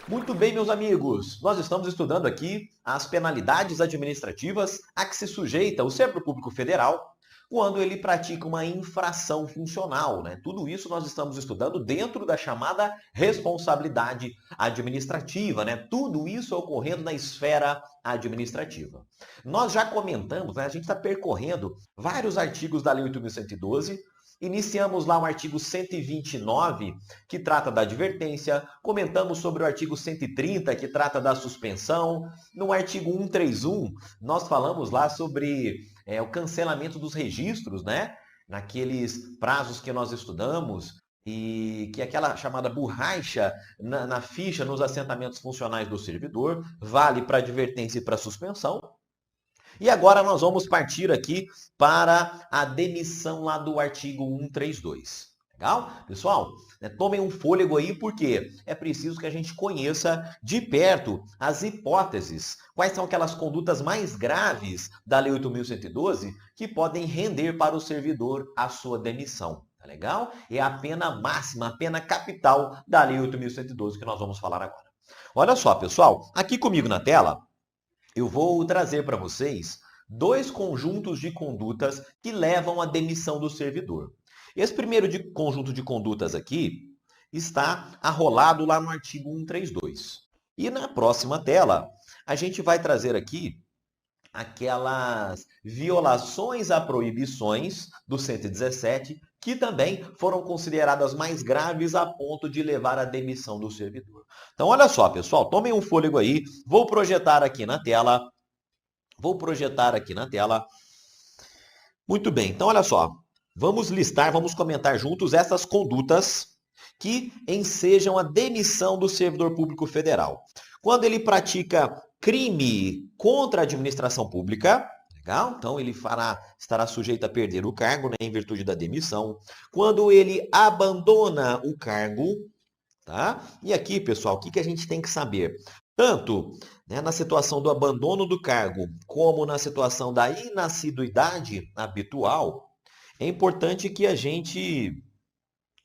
Muito bem, meus amigos, nós estamos estudando aqui as penalidades administrativas a que se sujeita o Servidor Público Federal quando ele pratica uma infração funcional, né? Tudo isso nós estamos estudando dentro da chamada responsabilidade administrativa, né? Tudo isso ocorrendo na esfera administrativa. Nós já comentamos, né? A gente está percorrendo vários artigos da Lei 8.112. Iniciamos lá o artigo 129, que trata da advertência. Comentamos sobre o artigo 130, que trata da suspensão. No artigo 131, nós falamos lá sobre o cancelamento dos registros, né? Naqueles prazos que nós estudamos, e que aquela chamada borracha na ficha nos assentamentos funcionais do servidor vale para advertência e para suspensão. E agora nós vamos partir aqui para a demissão lá do artigo 132. Legal? Pessoal, tomem um fôlego aí, porque é preciso que a gente conheça de perto as hipóteses. Quais são aquelas condutas mais graves da Lei 8.112 que podem render para o servidor a sua demissão. Tá legal? É a pena máxima, a pena capital da Lei 8.112 que nós vamos falar agora. Olha só, pessoal, aqui comigo na tela, eu vou trazer para vocês dois conjuntos de condutas que levam à demissão do servidor. Esse primeiro conjunto de condutas aqui está arrolado lá no artigo 132. E na próxima tela, a gente vai trazer aqui aquelas violações a proibições do 117, que também foram consideradas mais graves a ponto de levar à demissão do servidor. Então, olha só, pessoal, tomem um fôlego aí. Vou projetar aqui na tela. Muito bem, então olha só. Vamos listar, vamos comentar juntos essas condutas que ensejam a demissão do servidor público federal. Quando ele pratica crime contra a administração pública, legal? Então ele estará sujeito a perder o cargo, né, em virtude da demissão. Quando ele abandona o cargo, tá? E aqui, pessoal, o que a gente tem que saber? Tanto, né, na situação do abandono do cargo, como na situação da inassiduidade habitual, é importante que a gente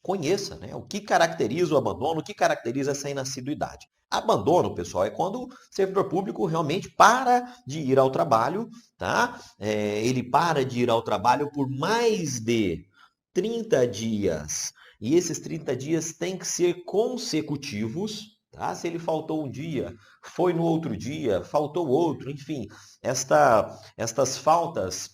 conheça, né, o que caracteriza o abandono, o que caracteriza essa inassiduidade. Abandono, pessoal, é quando o servidor público realmente para de ir ao trabalho, tá? Ele para de ir ao trabalho por mais de 30 dias. E esses 30 dias têm que ser consecutivos, tá? Se ele faltou um dia, foi no outro dia, faltou outro, enfim, estas faltas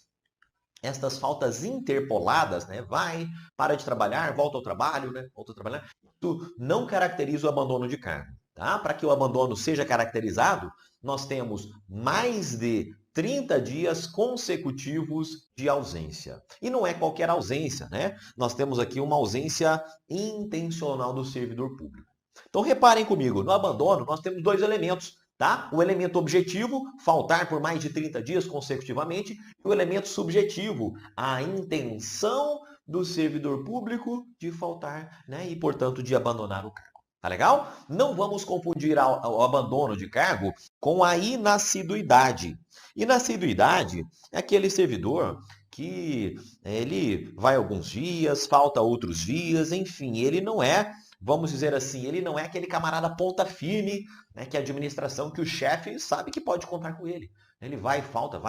interpoladas, né? Vai, para de trabalhar, volta ao trabalho, né? Volta a trabalhar. Isso não caracteriza o abandono de cargo, tá? Para que o abandono seja caracterizado, nós temos mais de 30 dias consecutivos de ausência. E não é qualquer ausência, né? Nós temos aqui uma ausência intencional do servidor público. Então reparem comigo, no abandono nós temos dois elementos, tá? O elemento objetivo, faltar por mais de 30 dias consecutivamente, e o elemento subjetivo, a intenção do servidor público de faltar, né? E, portanto, de abandonar o cargo. Tá legal? Não vamos confundir o abandono de cargo com a inassiduidade. Inassiduidade é aquele servidor que ele vai alguns dias, falta outros dias, enfim, ele não é, vamos dizer assim, ele não é aquele camarada ponta firme, né, que a administração, que o chefe sabe que pode contar com ele. Ele vai, falta,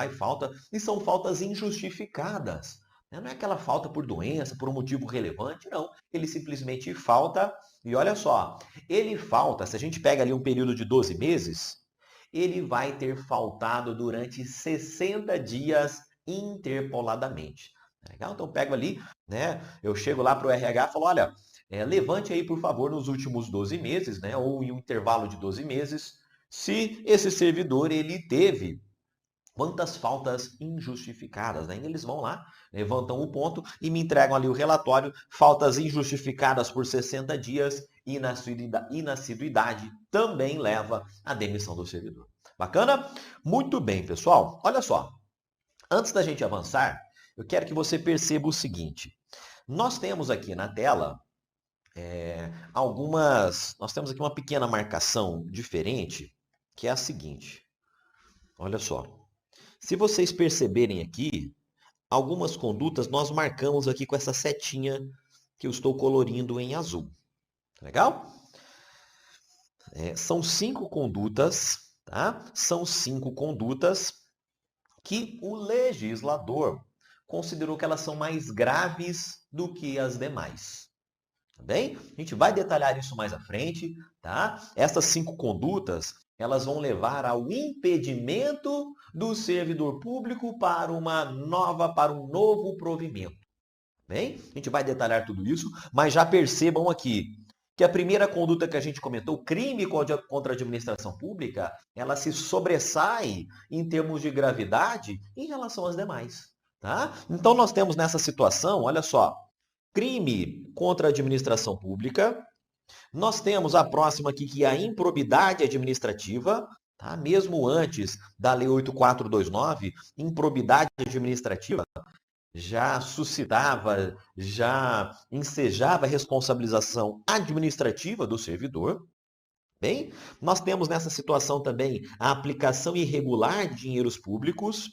e são faltas injustificadas. Não é aquela falta por doença, por um motivo relevante, não. Ele simplesmente falta, e olha só, ele falta, se a gente pega ali um período de 12 meses, ele vai ter faltado durante 60 dias interpoladamente. Legal? Então, eu pego ali, né? Eu chego lá para o RH e falo, olha, levante aí, por favor, nos últimos 12 meses, né? Ou em um intervalo de 12 meses, se esse servidor ele teve quantas faltas injustificadas, né? E eles vão lá, levantam o ponto e me entregam ali o relatório, faltas injustificadas por 60 dias, inassiduidade também leva à demissão do servidor. Bacana? Muito bem, pessoal. Olha só, antes da gente avançar, eu quero que você perceba o seguinte. Nós temos aqui na tela nós temos aqui uma pequena marcação diferente, que é a seguinte. Olha só. Se vocês perceberem aqui, algumas condutas nós marcamos aqui com essa setinha que eu estou colorindo em azul. Legal? São 5 condutas, tá? São 5 condutas que o legislador considerou que elas são mais graves do que as demais. Tá bem? A gente vai detalhar isso mais à frente, tá? Essas 5 condutas, elas vão levar ao impedimento do servidor público para um novo provimento. Bem, a gente vai detalhar tudo isso, mas já percebam aqui que a primeira conduta que a gente comentou, crime contra a administração pública, ela se sobressai em termos de gravidade em relação às demais. Tá? Então, nós temos nessa situação, olha só, crime contra a administração pública. Nós temos a próxima aqui, que é a improbidade administrativa, tá? Mesmo antes da Lei 8.429, improbidade administrativa já suscitava, já ensejava a responsabilização administrativa do servidor. Bem, nós temos nessa situação também a aplicação irregular de dinheiros públicos,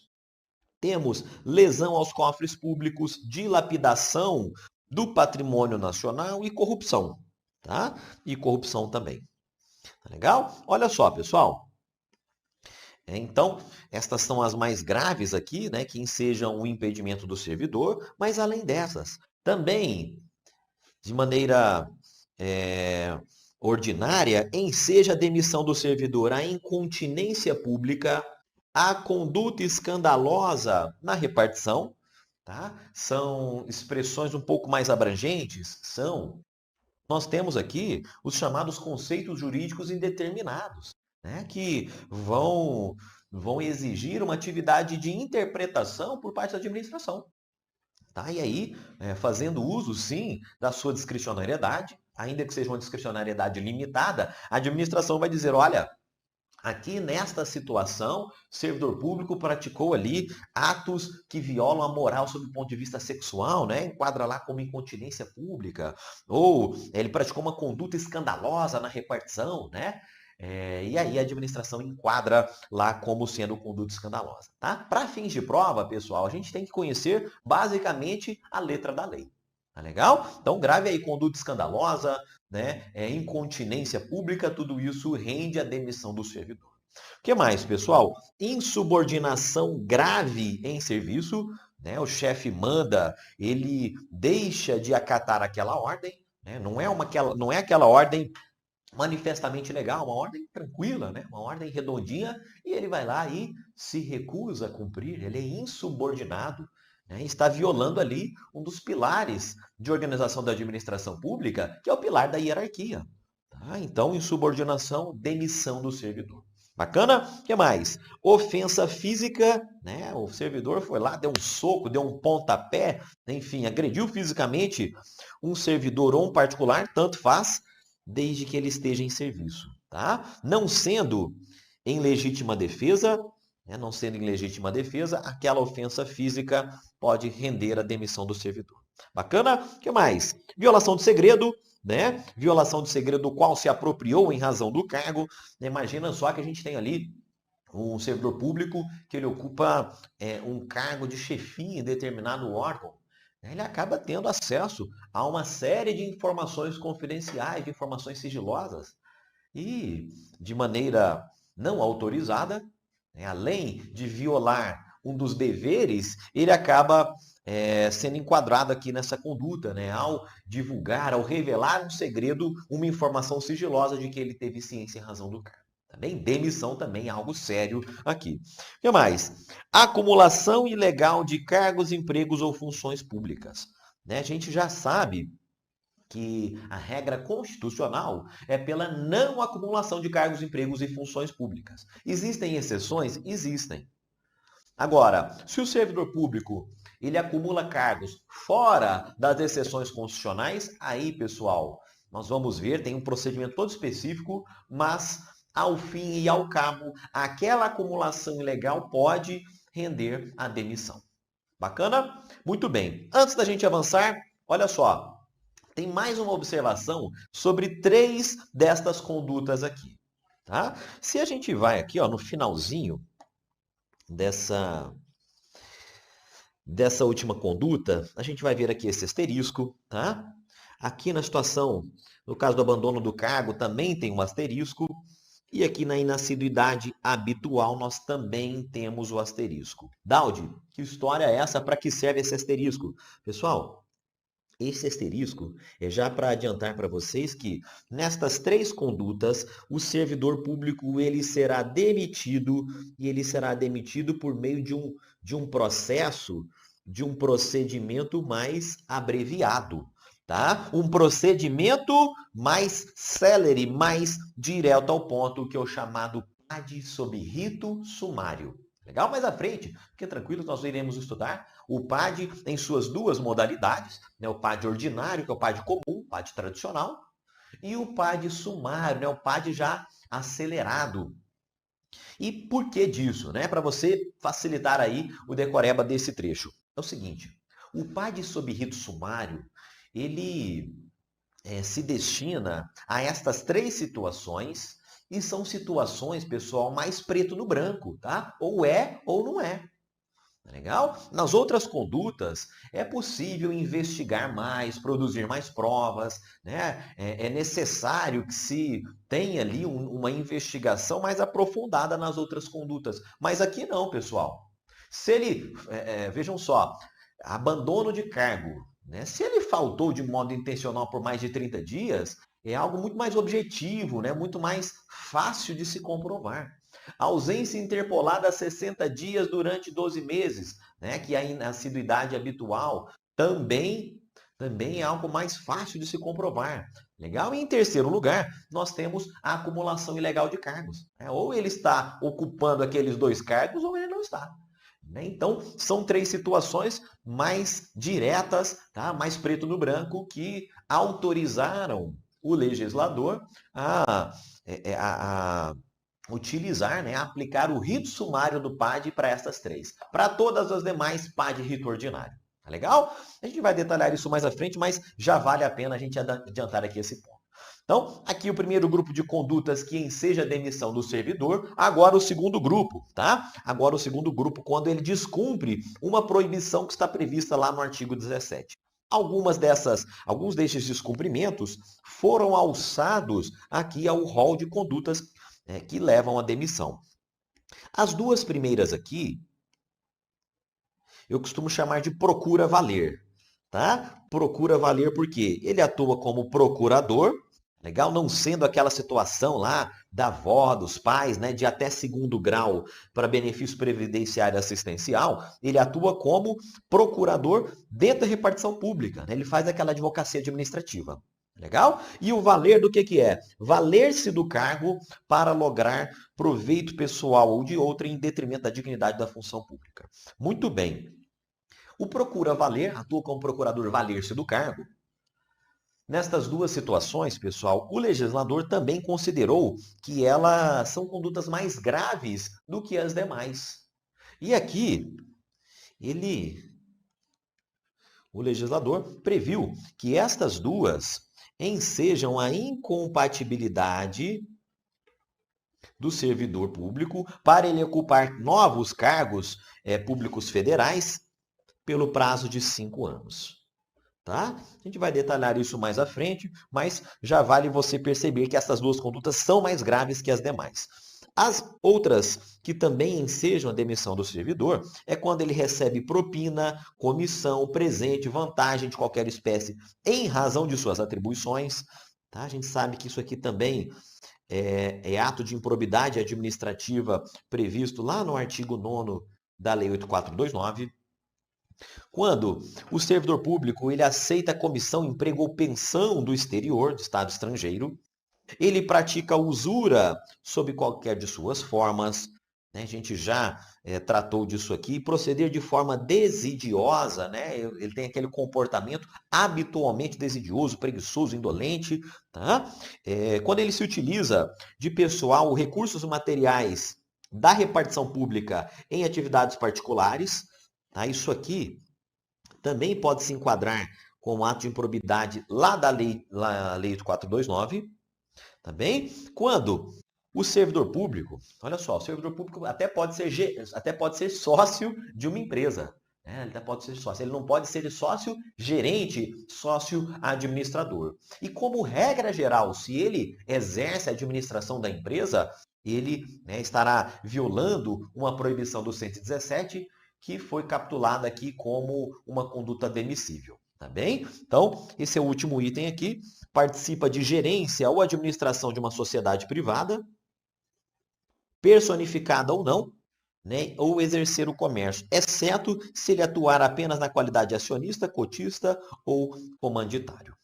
temos lesão aos cofres públicos, dilapidação do patrimônio nacional e corrupção, tá? E corrupção também. Tá legal? Olha só, pessoal. Então, estas são as mais graves aqui, né, que ensejam o impedimento do servidor, mas além dessas, também, de maneira ordinária, enseja a demissão do servidor, a incontinência pública, a conduta escandalosa na repartição, tá? São expressões um pouco mais abrangentes, nós temos aqui os chamados conceitos jurídicos indeterminados, né, que vão exigir uma atividade de interpretação por parte da administração. Tá? E aí, fazendo uso, sim, da sua discricionariedade, ainda que seja uma discricionariedade limitada, a administração vai dizer, olha, aqui nesta situação, o servidor público praticou ali atos que violam a moral sob o ponto de vista sexual, né? Enquadra lá como incontinência pública, ou ele praticou uma conduta escandalosa na repartição, né? E aí a administração enquadra lá como sendo conduta escandalosa, tá? Para fins de prova, pessoal, a gente tem que conhecer basicamente a letra da lei. Tá legal? Então, grave aí conduta escandalosa, né? Incontinência pública, tudo isso rende a demissão do servidor. O que mais, pessoal? Insubordinação grave em serviço, né? O chefe manda, ele deixa de acatar aquela ordem, né? Não é aquela ordem manifestamente legal, uma ordem tranquila, né? Uma ordem redondinha, e ele vai lá e se recusa a cumprir, ele é insubordinado, né? Está violando ali um dos pilares de organização da administração pública, que é o pilar da hierarquia. Tá? Então, insubordinação, demissão do servidor. Bacana? O que mais? Ofensa física, né? O servidor foi lá, deu um soco, deu um pontapé, enfim, agrediu fisicamente um servidor ou um particular, tanto faz, desde que ele esteja em serviço, tá? Não sendo em legítima defesa, não sendo em legítima defesa, aquela ofensa física pode render a demissão do servidor. Bacana? O que mais? Violação de segredo, né? Violação de segredo do qual se apropriou em razão do cargo. Imagina só que a gente tem ali um servidor público que ele ocupa um cargo de chefia em determinado órgão. Ele acaba tendo acesso a uma série de informações confidenciais, de informações sigilosas, e de maneira não autorizada, além de violar um dos deveres, ele acaba sendo enquadrado aqui nessa conduta, ao divulgar, ao revelar um segredo, uma informação sigilosa de que ele teve ciência em razão do cargo. Também demissão também é algo sério aqui. O que mais? Acumulação ilegal de cargos, empregos ou funções públicas. A gente já sabe que a regra constitucional é pela não acumulação de cargos, empregos e funções públicas. Existem exceções? Existem. Agora, se o servidor público ele acumula cargos fora das exceções constitucionais, aí, pessoal, nós vamos ver, tem um procedimento todo específico, mas ao fim e ao cabo, aquela acumulação ilegal pode render a demissão. Bacana? Muito bem. Antes da gente avançar, olha só, tem mais uma observação sobre 3 destas condutas aqui. Tá? Se a gente vai aqui no finalzinho dessa última conduta, a gente vai ver aqui esse asterisco, tá? Aqui na situação, no caso do abandono do cargo, também tem um asterisco. E aqui na inassiduidade habitual, nós também temos o asterisco. Daudi, que história é essa? Para que serve esse asterisco? Pessoal, esse asterisco é já para adiantar para vocês que nestas três condutas, o servidor público ele será demitido e ele será demitido por meio de um processo, de um procedimento mais abreviado. Tá? Um procedimento mais célere, mais direto ao ponto, que é o chamado PAD sob rito sumário. Legal? Mais à frente, fique tranquilo, nós iremos estudar o PAD em suas duas modalidades, né? O PAD ordinário, que é o PAD comum, o PAD tradicional, e o PAD sumário, né? O PAD já acelerado. E por que disso? Né? Para você facilitar aí o decoreba desse trecho. É o seguinte, o PAD sob rito sumário, ele se destina a estas três situações, e são situações, pessoal, mais preto no branco, tá? Ou é ou não é. Legal? Nas outras condutas, é possível investigar mais, produzir mais provas, né? É necessário que se tenha ali uma investigação mais aprofundada nas outras condutas. Mas aqui não, pessoal. Se ele, vejam só, abandono de cargo, né? Se ele faltou de modo intencional por mais de 30 dias, é algo muito mais objetivo, né? Muito mais fácil de se comprovar. Ausência interpolada a 60 dias durante 12 meses, né? Que a inassiduidade habitual também é algo mais fácil de se comprovar. Legal? E em terceiro lugar, nós temos a acumulação ilegal de cargos. Né? Ou ele está ocupando aqueles dois cargos, ou ele não está. Então, são três situações mais diretas, tá? Mais preto no branco, que autorizaram o legislador a utilizar, né, aplicar o rito sumário do PAD para essas três. Para todas as demais, PAD rito ordinário. Tá legal? A gente vai detalhar isso mais à frente, mas já vale a pena a gente adiantar aqui esse ponto. Então, aqui o primeiro grupo de condutas que enseja a demissão do servidor, agora o segundo grupo, tá? Agora o segundo grupo, quando ele descumpre uma proibição que está prevista lá no artigo 17. Alguns desses descumprimentos foram alçados aqui ao rol de condutas que levam à demissão. As duas primeiras aqui, eu costumo chamar de procura valer, tá? Procura valer porque ele atua como procurador, legal? Não sendo aquela situação lá da avó, dos pais, né, de até segundo grau para benefício previdenciário e assistencial, ele atua como procurador dentro da repartição pública, né? Ele faz aquela advocacia administrativa. Legal? E o valer do que é? Valer-se do cargo para lograr proveito pessoal ou de outra em detrimento da dignidade da função pública. Muito bem. O procura-valer atua como procurador valer-se do cargo. Nestas duas situações, pessoal, o legislador também considerou que elas são condutas mais graves do que as demais. E aqui, o legislador previu que estas duas ensejam a incompatibilidade do servidor público para ele ocupar novos cargos públicos federais pelo prazo de 5 anos. Tá? A gente vai detalhar isso mais à frente, mas já vale você perceber que essas duas condutas são mais graves que as demais. As outras que também ensejam a demissão do servidor é quando ele recebe propina, comissão, presente, vantagem de qualquer espécie em razão de suas atribuições. Tá? A gente sabe que isso aqui também é ato de improbidade administrativa previsto lá no artigo 9º da Lei 8.429. Quando o servidor público ele aceita comissão, emprego ou pensão do exterior, do Estado estrangeiro, ele pratica usura sob qualquer de suas formas, né? A gente já tratou disso aqui, proceder de forma desidiosa, né? Ele tem aquele comportamento habitualmente desidioso, preguiçoso, indolente, tá? Quando ele se utiliza de pessoal, recursos materiais da repartição pública em atividades particulares, tá? Isso aqui também pode se enquadrar como ato de improbidade lá da Lei 8.429, tá bem? Quando o servidor público, olha só, o servidor público até pode ser sócio de uma empresa, Ele ainda pode ser sócio. Ele não pode ser sócio gerente, sócio administrador. E como regra geral, se ele exerce a administração da empresa, ele, estará violando uma proibição do 117, que foi capitulada aqui como uma conduta demissível. Tá bem? Então, esse é o último item aqui. Participa de gerência ou administração de uma sociedade privada, personificada ou não, ou exercer o comércio, exceto se ele atuar apenas na qualidade de acionista, cotista ou comanditário.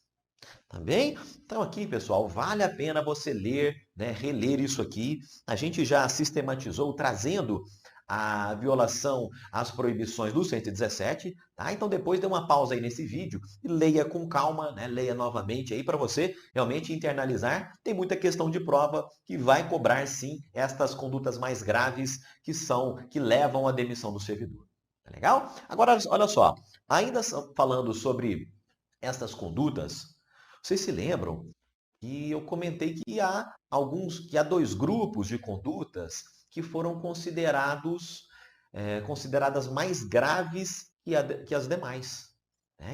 Tá bem? Então aqui, pessoal, vale a pena você ler, reler isso aqui. A gente já sistematizou trazendo a violação às proibições do 117, tá? Então depois dê uma pausa aí nesse vídeo e leia com calma, leia novamente aí para você realmente internalizar. Tem muita questão de prova que vai cobrar sim estas condutas mais graves que levam à demissão do servidor. Tá legal? Agora, olha só, ainda falando sobre estas condutas, vocês se lembram que eu comentei que há dois grupos de condutas que foram consideradas mais graves que as demais,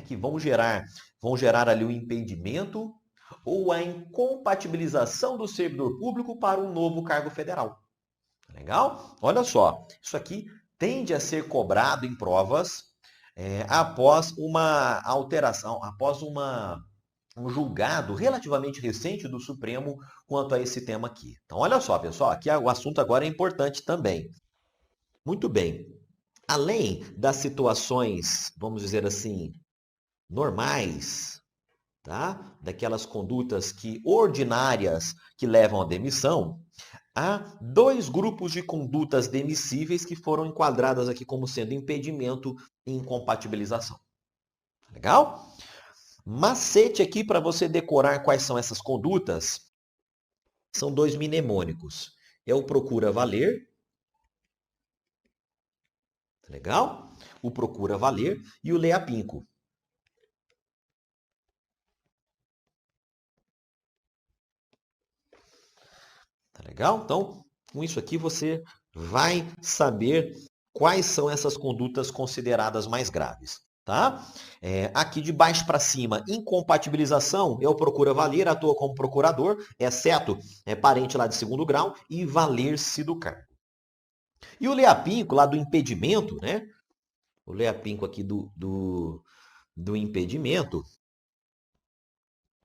que vão gerar ali o impedimento ou a incompatibilização do servidor público para um novo cargo federal. Legal? Olha só, isso aqui tende a ser cobrado em provas após uma alteração, após um julgado relativamente recente do Supremo quanto a esse tema aqui. Então, olha só, pessoal, aqui o assunto agora é importante também. Muito bem. Além das situações, vamos dizer assim, normais, tá? Daquelas condutas ordinárias que levam à demissão, há dois grupos de condutas demissíveis que foram enquadradas aqui como sendo impedimento e incompatibilização. Legal? Macete aqui para você decorar quais são essas condutas, são dois mnemônicos. É o procura valer, legal? O procura valer e o leia pinco. Tá legal? Então, com isso aqui você vai saber quais são essas condutas consideradas mais graves. Tá? Aqui de baixo para cima, incompatibilização, é o procura valer, atua como procurador, exceto parente lá de segundo grau, e valer-se do cargo. E o leapinco lá do impedimento, o leapinco aqui do impedimento,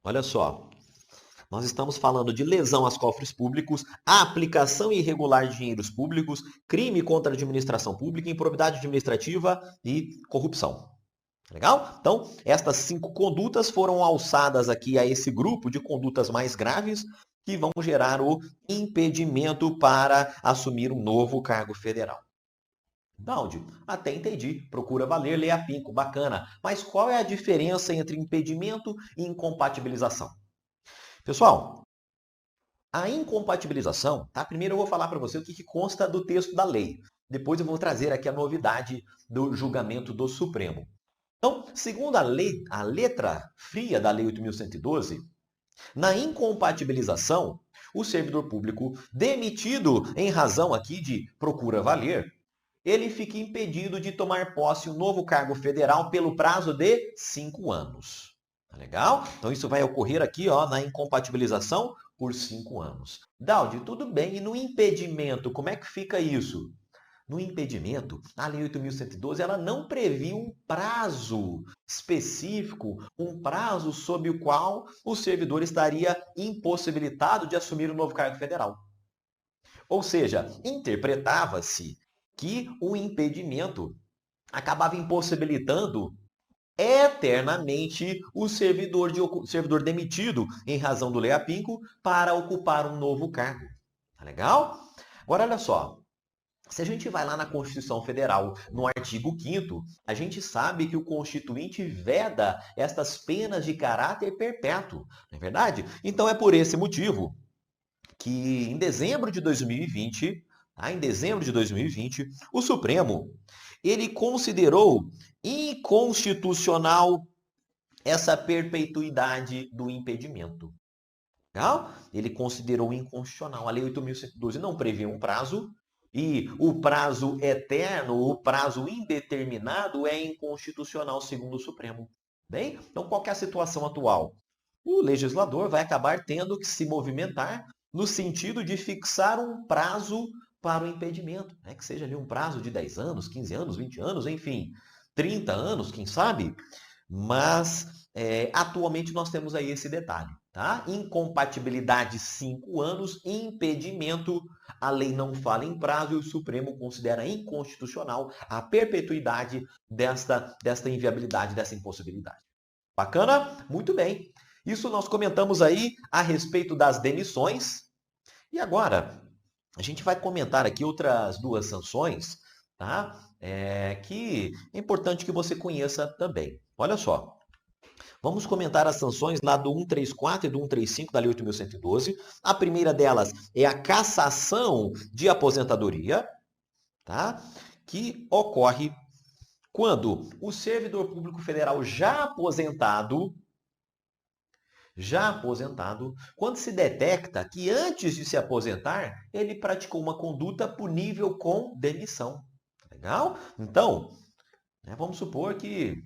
olha só, nós estamos falando de lesão aos cofres públicos, aplicação irregular de dinheiros públicos, crime contra a administração pública, improbidade administrativa e corrupção. Legal? Então, estas 5 condutas foram alçadas aqui a esse grupo de condutas mais graves que vão gerar o impedimento para assumir um novo cargo federal. Daldi, até entendi. Procura valer, leia pinco, bacana. Mas qual é a diferença entre impedimento e incompatibilização? Pessoal, a incompatibilização, tá? Primeiro eu vou falar para você o que consta do texto da lei. Depois eu vou trazer aqui a novidade do julgamento do Supremo. Então, segundo a lei, a letra fria da Lei 8.112, na incompatibilização, o servidor público demitido em razão aqui de procura valer, ele fica impedido de tomar posse um novo cargo federal pelo prazo de 5 anos. Tá legal? Então isso vai ocorrer aqui na incompatibilização por 5 anos. Daldi, tudo bem. E no impedimento, como é que fica isso? No impedimento, a Lei 8.112 ela não previa um prazo específico, um prazo sob o qual o servidor estaria impossibilitado de assumir um novo cargo federal. Ou seja, interpretava-se que o impedimento acabava impossibilitando eternamente o servidor demitido em razão do leapinco para ocupar um novo cargo. Tá legal? Agora, olha só. Se a gente vai lá na Constituição Federal, no artigo 5º, a gente sabe que o Constituinte veda estas penas de caráter perpétuo, não é verdade? Então é por esse motivo que em dezembro de 2020, o Supremo ele considerou inconstitucional essa perpetuidade do impedimento. Tá? Ele considerou inconstitucional. A Lei 8.112 não prevê um prazo, E o prazo eterno, o prazo indeterminado é inconstitucional segundo o Supremo. Bem, então qual que é a situação atual? O legislador vai acabar tendo que se movimentar no sentido de fixar um prazo para o impedimento, né? Que seja ali um prazo de 10 anos, 15 anos, 20 anos, enfim, 30 anos, quem sabe? Mas atualmente nós temos aí esse detalhe, tá? Incompatibilidade 5 anos, impedimento, a lei não fala em prazo e o Supremo considera inconstitucional a perpetuidade desta inviabilidade, dessa impossibilidade. Bacana? Muito bem. Isso nós comentamos aí a respeito das demissões. E agora, a gente vai comentar aqui outras duas sanções, tá? Que é importante que você conheça também. Olha só. Vamos comentar as sanções lá do 134 e do 135 da Lei 8.112. A primeira delas é a cassação de aposentadoria, tá? Que ocorre quando o servidor público federal já aposentado, quando se detecta que antes de se aposentar, ele praticou uma conduta punível com demissão. Legal? Então, vamos supor que,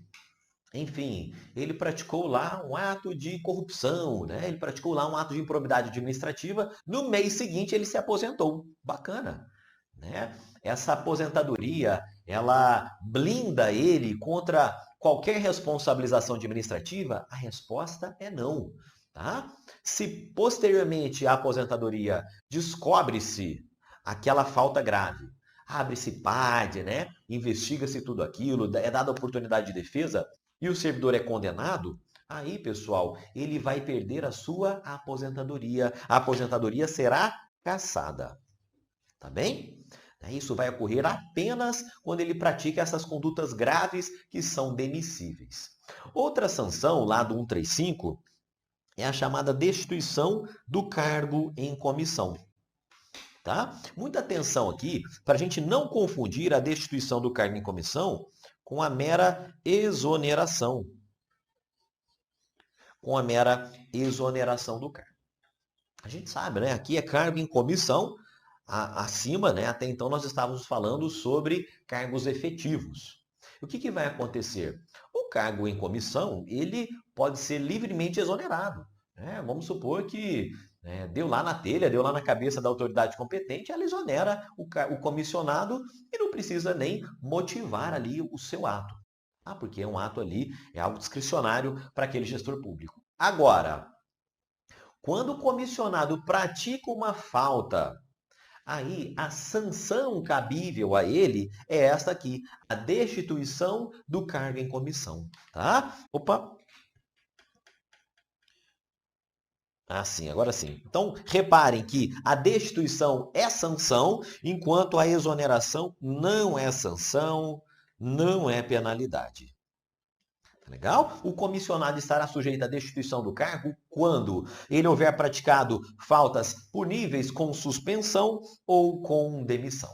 enfim, ele praticou lá um ato de corrupção, né? Ele praticou lá um ato de improbidade administrativa. No mês seguinte, ele se aposentou. Bacana, né? Essa aposentadoria, ela blinda ele contra qualquer responsabilização administrativa? A resposta é não, tá? Se posteriormente à aposentadoria descobre-se aquela falta grave, abre-se PAD, né? Investiga-se tudo aquilo, é dada oportunidade de defesa e o servidor é condenado, aí, pessoal, ele vai perder a sua aposentadoria. A aposentadoria será cassada. Tá bem? Isso vai ocorrer apenas quando ele pratica essas condutas graves que são demissíveis. Outra sanção, lá do 135, é a chamada destituição do cargo em comissão. Tá? Muita atenção aqui para a gente não confundir a destituição do cargo em comissão com a mera exoneração. Com a mera exoneração do cargo. A gente sabe, né? Aqui é cargo em comissão. Acima, né, até então nós estávamos falando sobre cargos efetivos. O que vai acontecer? O cargo em comissão, ele pode ser livremente exonerado. Né? Vamos supor que deu lá na telha, deu lá na cabeça da autoridade competente, ela exonera o comissionado e não precisa nem motivar ali o seu ato. Porque é um ato ali, é algo discricionário para aquele gestor público. Agora, quando o comissionado pratica uma falta, aí, a sanção cabível a ele é esta aqui, a destituição do cargo em comissão, tá? Opa! Sim, agora sim. Então, reparem que a destituição é sanção, enquanto a exoneração não é sanção, não é penalidade. Legal? O comissionado estará sujeito à destituição do cargo quando ele houver praticado faltas puníveis com suspensão ou com demissão.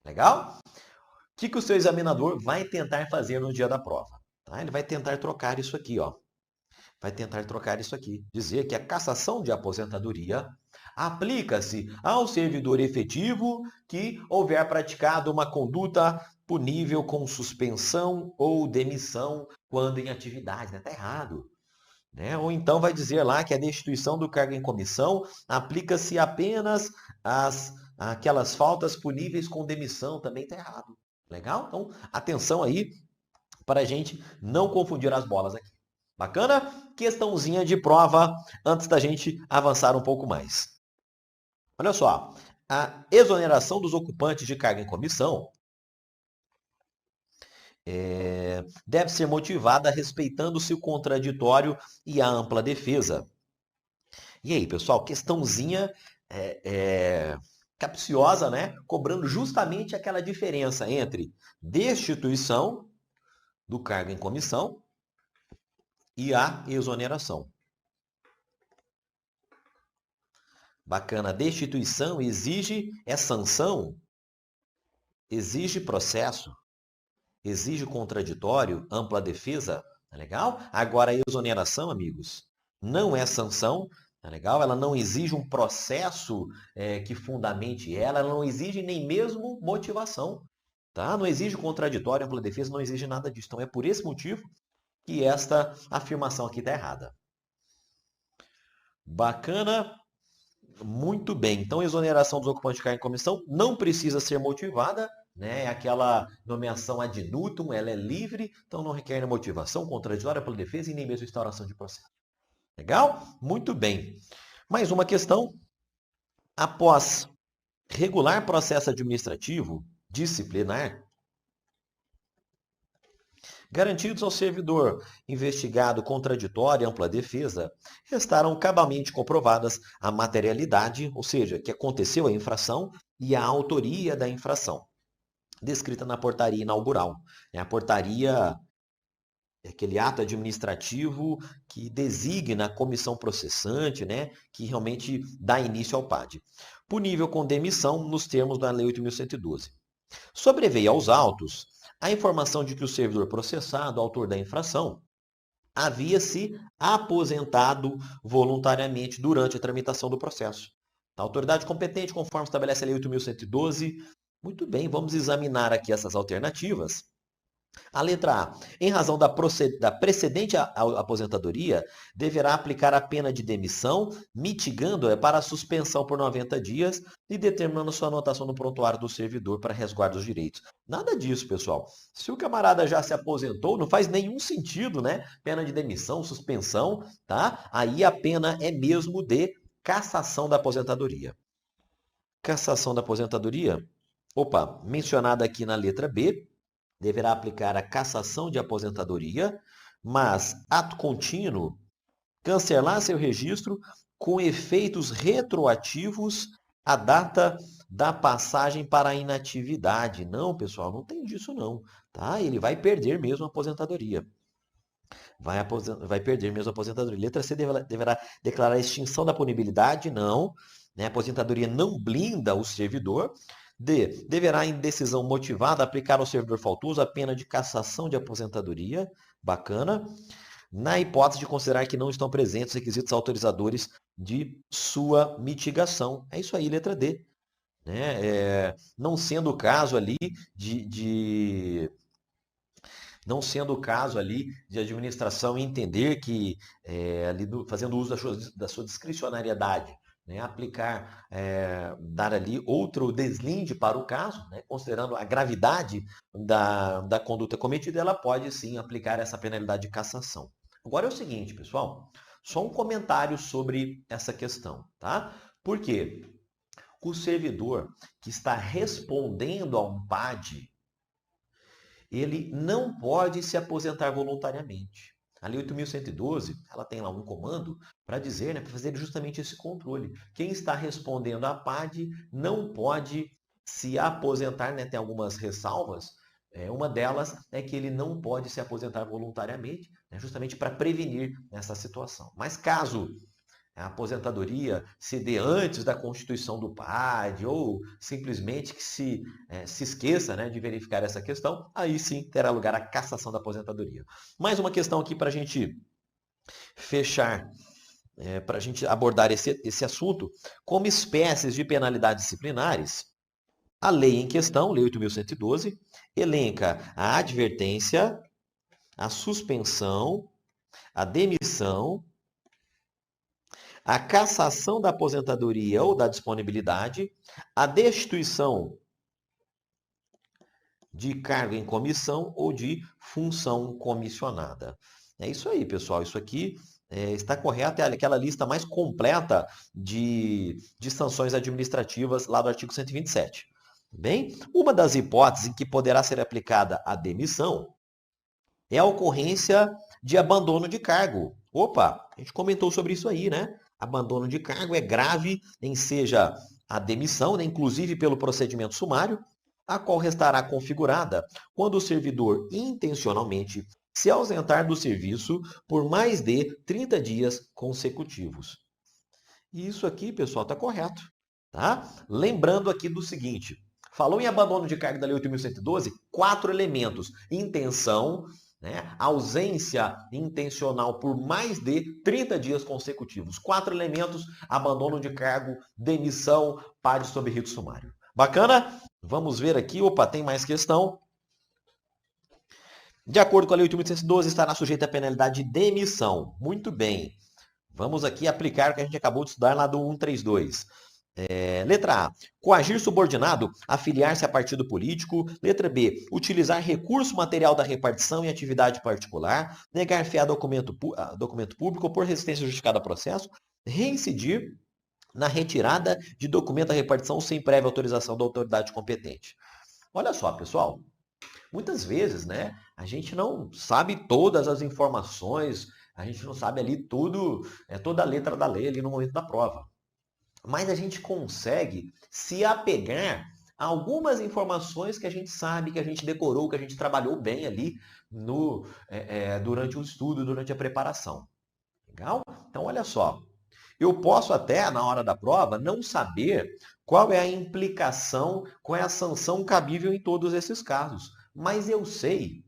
Legal? O que o seu examinador vai tentar fazer no dia da prova? Tá? Ele vai tentar trocar isso aqui, ó. Vai tentar trocar isso aqui. Dizer que a cassação de aposentadoria aplica-se ao servidor efetivo que houver praticado uma conduta punível com suspensão ou demissão quando em atividade. Está errado. Né? Ou então vai dizer lá que a destituição do cargo em comissão aplica-se apenas aquelas faltas puníveis com demissão. Também está errado. Legal? Então, atenção aí para a gente não confundir as bolas aqui. Bacana? Questãozinha de prova antes da gente avançar um pouco mais. Olha só, a exoneração dos ocupantes de cargo em comissão deve ser motivada respeitando-se o contraditório e a ampla defesa. E aí, pessoal, questãozinha capciosa, né? Cobrando justamente aquela diferença entre destituição do cargo em comissão e a exoneração. Bacana. Destituição exige sanção, exige processo, exige contraditório, ampla defesa. Tá legal? Agora, a exoneração, amigos, não é sanção, Tá legal? Ela não exige um processo que fundamente ela não exige nem mesmo motivação. Tá? Não exige contraditório, ampla defesa, não exige nada disso. Então é por esse motivo que esta afirmação aqui está errada. Bacana, muito bem. Então, exoneração dos ocupantes de cargo em comissão não precisa ser motivada, né? É aquela nomeação ad nutum, ela é livre, então não requer motivação contraditória pela defesa e nem mesmo instauração de processo. Legal? Muito bem. Mais uma questão. Após regular processo administrativo disciplinar, garantidos ao servidor investigado contraditório e ampla defesa, restaram cabalmente comprovadas a materialidade, ou seja, que aconteceu a infração e a autoria da infração, descrita na portaria inaugural. A portaria é aquele ato administrativo que designa a comissão processante, né, que realmente dá início ao PAD. Punível com demissão nos termos da Lei 8.112. Sobreveio aos autos a informação de que o servidor processado, autor da infração, havia se aposentado voluntariamente durante a tramitação do processo. A autoridade competente, conforme estabelece a Lei 8.112, muito bem, vamos examinar aqui essas alternativas. A letra A. Em razão da precedente aposentadoria, deverá aplicar a pena de demissão, mitigando-a para a suspensão por 90 dias e determinando sua anotação no prontuário do servidor para resguardo dos direitos. Nada disso, pessoal. Se o camarada já se aposentou, não faz nenhum sentido, né? Pena de demissão, suspensão, tá? Aí a pena é mesmo de cassação da aposentadoria. Cassação da aposentadoria, opa, mencionada aqui na letra B, deverá aplicar a cassação de aposentadoria, mas, ato contínuo, cancelar seu registro com efeitos retroativos à data da passagem para a inatividade. Não, pessoal, não tem disso não. Tá? Ele vai perder mesmo a aposentadoria. Vai perder mesmo a aposentadoria. Letra C deverá declarar a extinção da punibilidade. Não. Né? A aposentadoria não blinda o servidor. D. Deverá, em decisão motivada, aplicar ao servidor faltoso a pena de cassação de aposentadoria. Bacana. Na hipótese de considerar que não estão presentes os requisitos autorizadores de sua mitigação. É isso aí, letra D. Né? Não sendo o caso ali não sendo o caso ali de administração entender que, fazendo uso da sua discricionariedade, né, aplicar, dar ali outro deslinde para o caso, né, considerando a gravidade da conduta cometida, ela pode sim aplicar essa penalidade de cassação. Agora é o seguinte, pessoal, só um comentário sobre essa questão, tá? Por quê? O servidor que está respondendo a um PAD, ele não pode se aposentar voluntariamente. A Lei 8.112, ela tem lá um comando para dizer, né, para fazer justamente esse controle. Quem está respondendo à PAD não pode se aposentar, né, tem algumas ressalvas. Uma delas é que ele não pode se aposentar voluntariamente, né, justamente para prevenir essa situação. Mas caso a aposentadoria se dê antes da constituição do PAD, ou simplesmente que se esqueça, né, de verificar essa questão, aí sim terá lugar a cassação da aposentadoria. Mais uma questão aqui para a gente fechar, para a gente abordar esse assunto. Como espécies de penalidades disciplinares, a lei em questão, Lei 8.112, elenca a advertência, a suspensão, a demissão, a cassação da aposentadoria ou da disponibilidade, a destituição de cargo em comissão ou de função comissionada. É isso aí, pessoal. Isso aqui está correto, é aquela lista mais completa de sanções administrativas lá do artigo 127. Bem, uma das hipóteses em que poderá ser aplicada a demissão é a ocorrência de abandono de cargo. Opa, a gente comentou sobre isso aí, né? Abandono de cargo é grave, nem seja a demissão, né, inclusive pelo procedimento sumário, a qual restará configurada quando o servidor intencionalmente se ausentar do serviço por mais de 30 dias consecutivos. E isso aqui, pessoal, está correto. Tá? Lembrando aqui do seguinte, falou em abandono de cargo da Lei 8.112, 4 elementos: intenção, né? Ausência intencional por mais de 30 dias consecutivos. 4 elementos: abandono de cargo, demissão, pare sob rito sumário. Bacana? Vamos ver aqui. Opa, tem mais questão. De acordo com a Lei 8.812, estará sujeita à penalidade de demissão. Muito bem. Vamos aqui aplicar o que a gente acabou de estudar lá do 132. Letra A. Coagir subordinado a filiar-se a partido político. Letra B. Utilizar recurso material da repartição em atividade particular. Negar fé a documento público ou por resistência justificada a processo. Reincidir na retirada de documento da repartição sem prévia autorização da autoridade competente. Olha só, pessoal. Muitas vezes, né, a gente não sabe todas as informações, a gente não sabe ali tudo, toda a letra da lei ali no momento da prova. Mas a gente consegue se apegar a algumas informações que a gente sabe, que a gente decorou, que a gente trabalhou bem ali durante o estudo, durante a preparação. Legal? Então, olha só. Eu posso até, na hora da prova, não saber qual é a implicação, qual é a sanção cabível em todos esses casos. Mas eu sei,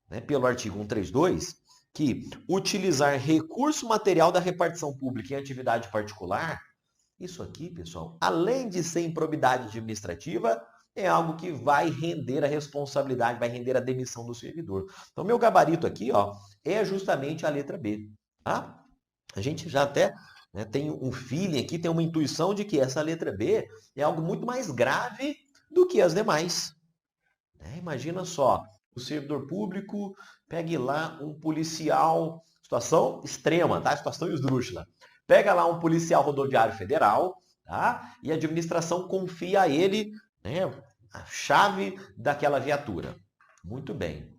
né, pelo artigo 132, que utilizar recurso material da repartição pública em atividade particular, isso aqui, pessoal, além de ser improbidade administrativa, é algo que vai render a responsabilidade, vai render a demissão do servidor. Então, meu gabarito aqui, ó, é justamente a letra B. Tá? A gente já até tem um feeling aqui, tem uma intuição de que essa letra B é algo muito mais grave do que as demais. Imagina só, o servidor público pegue lá um policial, situação extrema, tá? Situação esdrúxula. Pega lá um policial rodoviário federal, tá? E a administração confia a ele, né, a chave daquela viatura. Muito bem.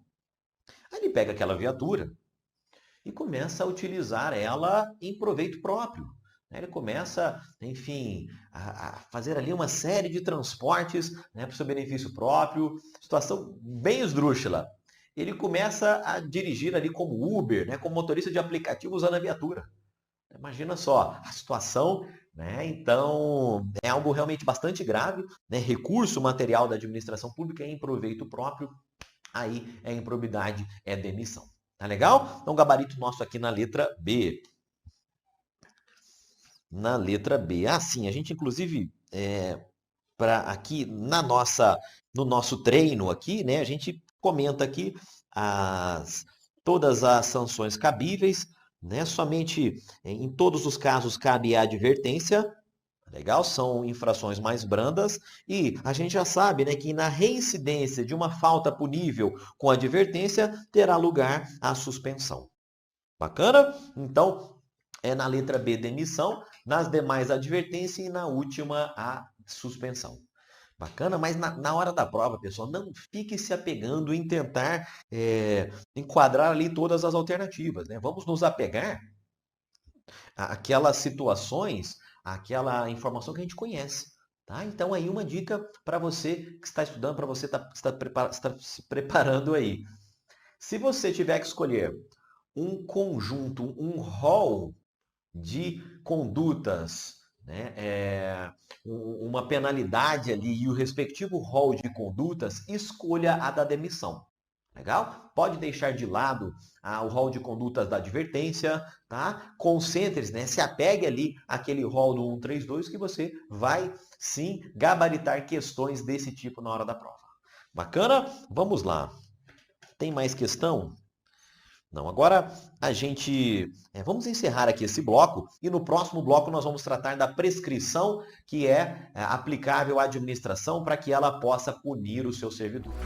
Aí ele pega aquela viatura e começa a utilizar ela em proveito próprio. Ele começa, enfim, a fazer ali uma série de transportes, né, para o seu benefício próprio, situação bem esdrúxula. Ele começa a dirigir ali como Uber, né, como motorista de aplicativo usando a viatura. Imagina só a situação, né? Então é algo realmente bastante grave, né? Recurso material da administração pública em proveito próprio, aí é improbidade, é demissão. Tá legal? Então gabarito nosso aqui na letra B. Na letra B. Sim, a gente inclusive aqui no nosso treino aqui, né? A gente comenta aqui todas as sanções cabíveis, né? Somente em todos os casos cabe a advertência. Legal? São infrações mais brandas e a gente já sabe, né, que na reincidência de uma falta punível com advertência terá lugar a suspensão. Bacana? Então, é na letra B, demissão, nas demais advertência e na última a suspensão. Bacana? Mas na hora da prova, pessoal, não fique se apegando em tentar enquadrar ali todas as alternativas, né? Vamos nos apegar àquelas situações, àquela informação que a gente conhece. Tá? Então, aí uma dica para você que está estudando, para você que está se preparando aí. Se você tiver que escolher um conjunto, um rol de condutas, né, uma penalidade ali e o respectivo rol de condutas, escolha a da demissão. Legal? Pode deixar de lado o rol de condutas da advertência, tá? Concentre-se, né? Se apegue ali àquele rol do 132 que você vai, sim, gabaritar questões desse tipo na hora da prova. Bacana? Vamos lá. Tem mais questão? Não, agora a gente... vamos encerrar aqui esse bloco e no próximo bloco nós vamos tratar da prescrição que é aplicável à administração para que ela possa punir os seus servidores.